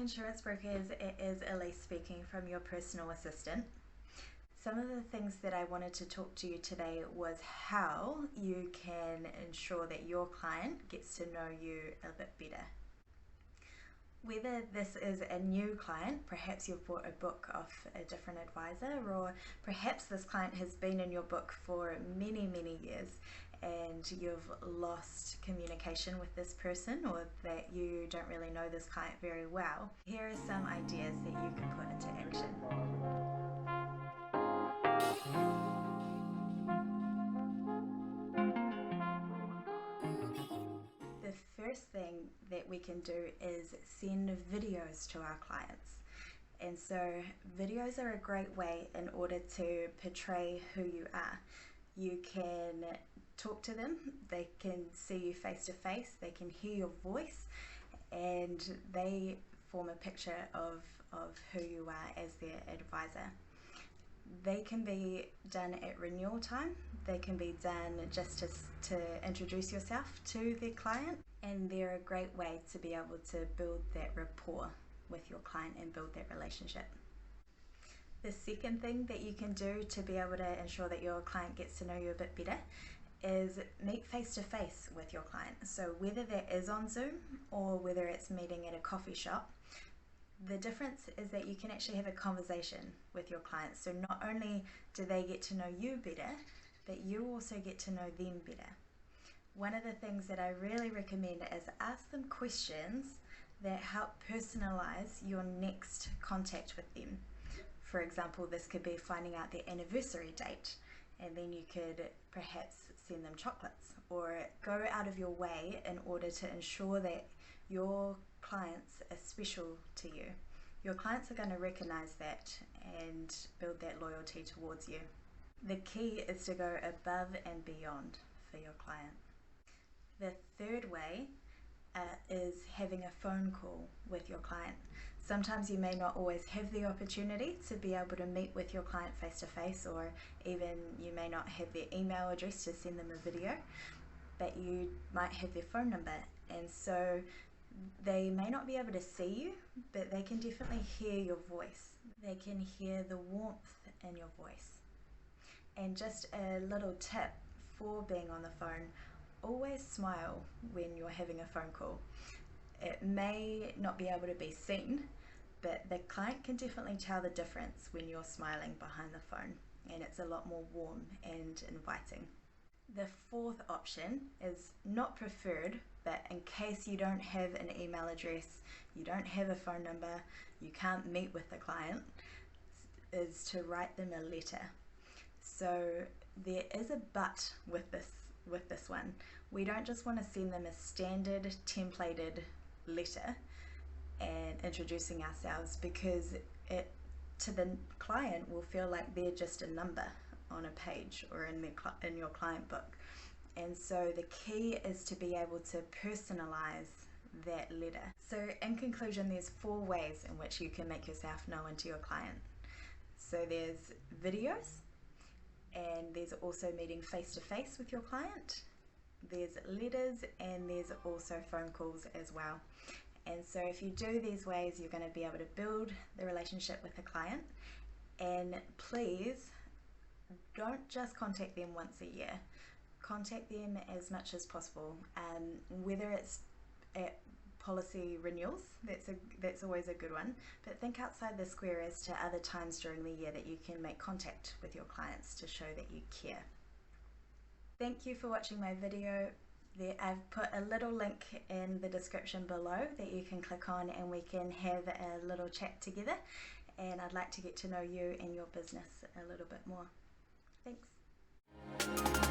insurance brokers, it is Ellice speaking from your personal assistant. Some of the things that I wanted to talk to you today was how you can ensure that your client gets to know you a bit better. Whether this is a new client, perhaps you've bought a book off a different advisor, or perhaps this client has been in your book for many, many years and you've lost communication with this person, or that you don't really know this client very well, here are some ideas that you can put into action. The first thing that we can do is send videos to our clients. And so videos are a great way in order to portray who you are. You can talk to them, they can see you face to face, they can hear your voice, and they form a picture of who you are as their advisor. They can be done at renewal time, they can be done just to introduce yourself to their client, and they're a great way to be able to build that rapport with your client and build that relationship. The second thing that you can do to be able to ensure that your client gets to know you a bit better is meet face to face with your client. So whether that is on Zoom or whether it's meeting at a coffee shop, the difference is that you can actually have a conversation with your clients. So not only do they get to know you better, but you also get to know them better. One of the things that I really recommend is ask them questions that help personalize your next contact with them. For example, this could be finding out their anniversary date, and then you could perhaps send them chocolates, or go out of your way in order to ensure that your clients are special to you. Your clients are going to recognize that and build that loyalty towards you. The key is to go above and beyond for your client. The third way is having a phone call with your client. Sometimes you may not always have the opportunity to be able to meet with your client face to face, or even you may not have their email address to send them a video, but you might have their phone number, and so they may not be able to see you, but they can definitely hear your voice. They can hear the warmth in your voice. And just a little tip for being on the phone: always smile when you're having a phone call. It may not be able to be seen, but the client can definitely tell the difference when you're smiling behind the phone, and it's a lot more warm and inviting. The fourth option is not preferred, but in case you don't have an email address, you don't have a phone number, you can't meet with the client, is to write them a letter. So there is a but with this one. We don't just want to send them a standard templated letter and introducing ourselves, because it to the client will feel like they're just a number on a page or in your client book. And so the key is to be able to personalize that letter. So in conclusion, there's 4 ways in which you can make yourself known to your client. So there's videos, and there's also meeting face to face with your client, there's letters, and there's also phone calls as well. And so if you do these ways, you're going to be able to build the relationship with the client. And please don't just contact them once a year. Contact them as much as possible, whether it's at policy renewals, that's always a good one, but think outside the square as to other times during the year that you can make contact with your clients to show that you care. Thank you for watching my video. I've put a little link in the description below that you can click on, and we can have a little chat together, and I'd like to get to know you and your business a little bit more. Thanks.